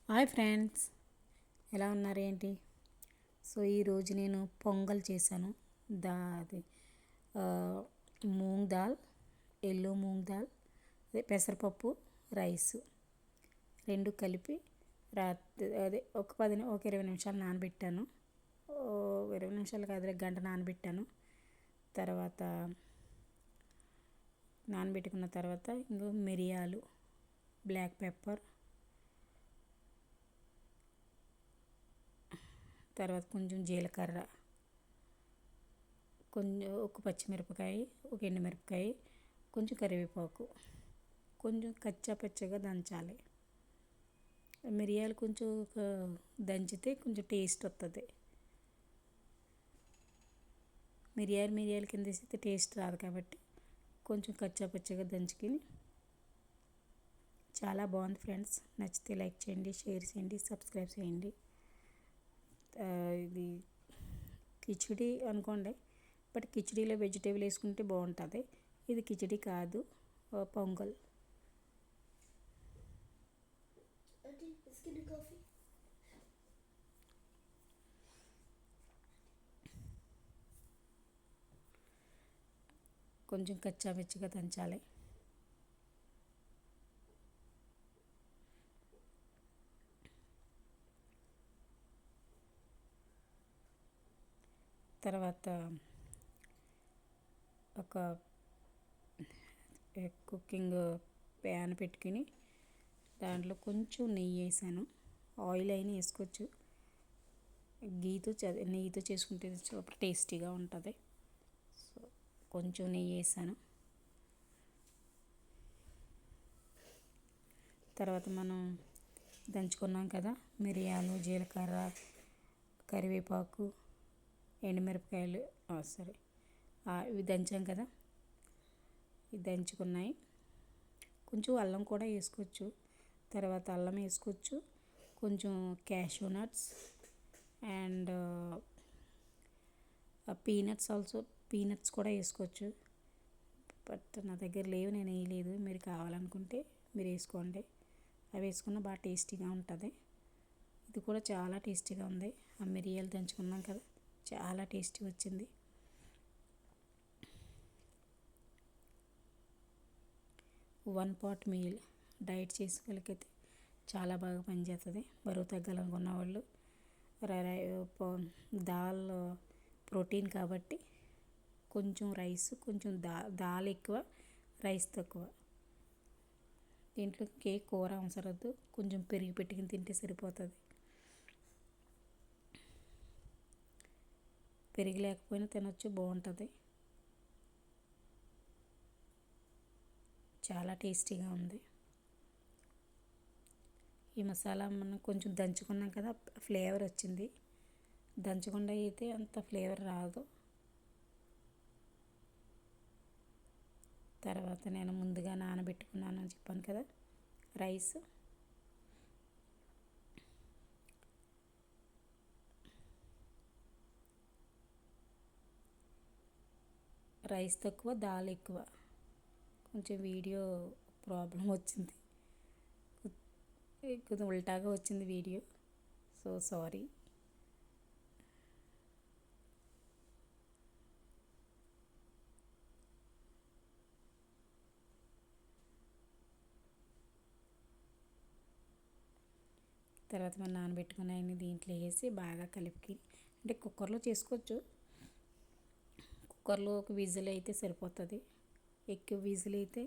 Hi friends, ఎలా ఉన్నారు ఏంటి? సో ఈరోజు నేను పొంగల్ చేశాను. అది ఆ, మూంగ్ దాల్, ఎల్లో మూంగ్ దాల్, అదే పెసరపప్పు, రైస్ రెండు కలిపి రాత్రి ఒక 20 నిమిషాలు నానబెట్టాను. 20 నిమిషాలు కాదు, గంట నానబెట్టాను. తర్వాత నానబెట్టుకున్న తర్వాత ఇంకో మిరియాలు, బ్లాక్ పెప్పర్, తర్వాత కొంచెం జీలకర్ర, కొంచెం ఒక పచ్చిమిరపకాయ, ఒక ఎండుమిరపకాయ, కొంచెం కరివేపాకు, కొంచెం కచ్చా పచ్చగా దంచాలి. మిరియాలు కొంచెం దంచితే కొంచెం టేస్ట్ వస్తుంది. మిరియాలు కింద వేస్తే టేస్ట్ రాదు కాబట్టి కొంచెం కచ్చా పచ్చగా దంచుకొని. చాలా బాగుంది ఫ్రెండ్స్. నచ్చితే లైక్ చేయండి, షేర్ చేయండి, సబ్స్క్రైబ్ చేయండి. ఇది కిచిడి అనుకోండి, బట్ కిచిడీలో వెజిటేబుల్ వేసుకుంటే బాగుంటుంది. ఇది కిచిడి కాదు, పొంగల్. కొంచెం కచ్చా పచ్చిగా దంచాలి. తర్వాత ఒక కుకింగ్ ప్యాన్ పెట్టుకుని దాంట్లో కొంచెం నెయ్యి వేసాను. ఆయిల్ అయినా వేసుకోవచ్చు. నెయ్యితో చేసుకుంటే చాలా టేస్టీగా ఉంటుంది. సో కొంచెం నెయ్యి వేసాను. తర్వాత మనం దంచుకున్నాం కదా, మిరియాలు, జీలకర్ర, కరివేపాకు, ఎండుమిరపకాయలు, ఇవి దంచాం కదా, ఇవి దంచుకున్నాయి. కొంచెం అల్లం కూడా వేసుకోవచ్చు. తర్వాత అల్లం వేసుకోవచ్చు, కొంచెం క్యాషూ నట్స్ అండ్ పీనట్స్ కూడా వేసుకోవచ్చు. బట్ నా దగ్గర లేవు, నేను వేయలేదు. మీరు కావాలనుకుంటే మీరు వేసుకోండి. అవి వేసుకున్న బాగా టేస్టీగా ఉంటుంది. ఇది కూడా చాలా టేస్టీగా ఉంది. ఆ మిరియాలు దంచుకున్నాం కదా, చాలా టేస్టీ వచ్చింది. వన్ పాట్ మీల్ డైట్ చేసే వాళ్ళకైతే చాలా బాగా పనిచేస్తుంది. బరువు తగ్గాలనుకున్న వాళ్ళు. దాల్ ప్రోటీన్ కాబట్టి కొంచెం రైస్, కొంచెం దాల్ ఎక్కువ, రైస్ తక్కువ. దీంట్లో కూర అవసరం వద్దు, కొంచెం పెరిగి పెట్టుకుని తింటే సరిపోతుంది. పెరిగి లేకపోయినా తినొచ్చు, బాగుంటుంది. చాలా టేస్టీగా ఉంది. ఈ మసాలా మనం కొంచెం దంచుకున్నాం కదా, ఫ్లేవర్ వచ్చింది. దంచకుండా అయితే అంత ఫ్లేవర్ రాదు. తర్వాత నేను ముందుగా నానబెట్టుకున్నాను అని చెప్పాను కదా, రైస్ తక్కువ, దాల్ ఎక్కువ. కొంచెం వీడియో ప్రాబ్లం వచ్చింది, కొంచెం ఉల్టాగా వచ్చింది వీడియో. So sorry. తర్వాత మనం నానబెట్టుకున్న అన్ని దీంట్లో వేసి బాగా కలిపి, అంటే కుక్కర్లో చేసుకోవచ్చు. కుక్కర్లో ఒక విజిల్ అయితే సరిపోతుంది. ఎక్కువ విజిల్ అయితే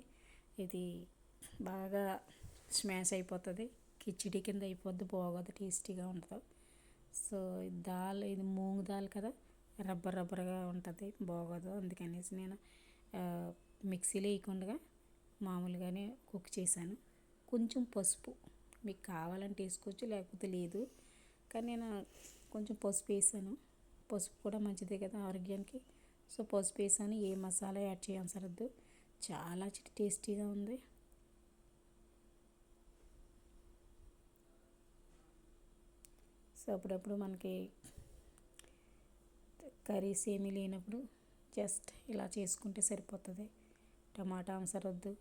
ఇది బాగా స్మాష్ అయిపోతుంది, కిచిడి కింద అయిపోద్ది, బాగోదు, టేస్టీగా ఉండదు. సో ఇది మూంగ్ దాల్ కదా, రబ్బర్గా ఉంటుంది, బాగోదు. అందుకనేసి నేను మిక్సీలో వేయకుండా మామూలుగానే కుక్ చేశాను. కొంచెం పసుపు మీకు కావాలంటే వేసుకోవచ్చు, లేకపోతే లేదు. కానీ నేను కొంచెం పసుపు వేసాను. పసుపు కూడా మంచిదే కదా ఆరోగ్యానికి. సో పసుపు వేసాను. ఏ మసాలా యాడ్ చేయవసరం వద్దు. చాలా టేస్టీగా ఉంది. సో అప్పుడప్పుడు మనకి కర్రీస్ ఏమీ లేనప్పుడు జస్ట్ ఇలా చేసుకుంటే సరిపోతుంది. టమాటా అవసరం వద్దు,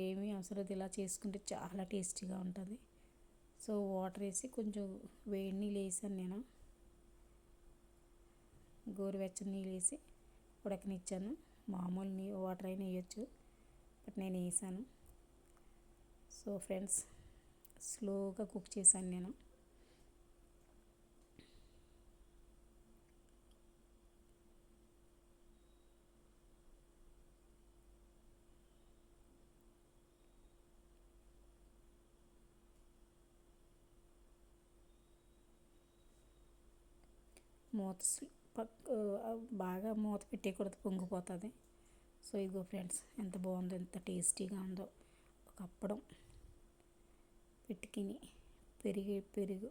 ఏమీ అవసరం వద్దు. ఇలా చేసుకుంటే చాలా టేస్టీగా ఉంటుంది. సో వాటర్ వేసి కొంచెం వేడి నీళ్ళు వేసాను నేను, గోరువెచ్చని నీళ్ళు వేసి ఉడకనిచ్చాను. మామూలు వాటర్ అయినా వేయచ్చు, బట్ నేను వేసాను. సో ఫ్రెండ్స్, స్లోగా కుక్ చేశాను నేను. మూత బాగా మూత పెట్టేయకూడదు, పొంగిపోతుంది. సో ఇదిగో ఫ్రెండ్స్, ఎంత బాగుందో, ఎంత టేస్టీగా ఉందో. ఒక అప్పడం పెట్టుకుని పెరుగు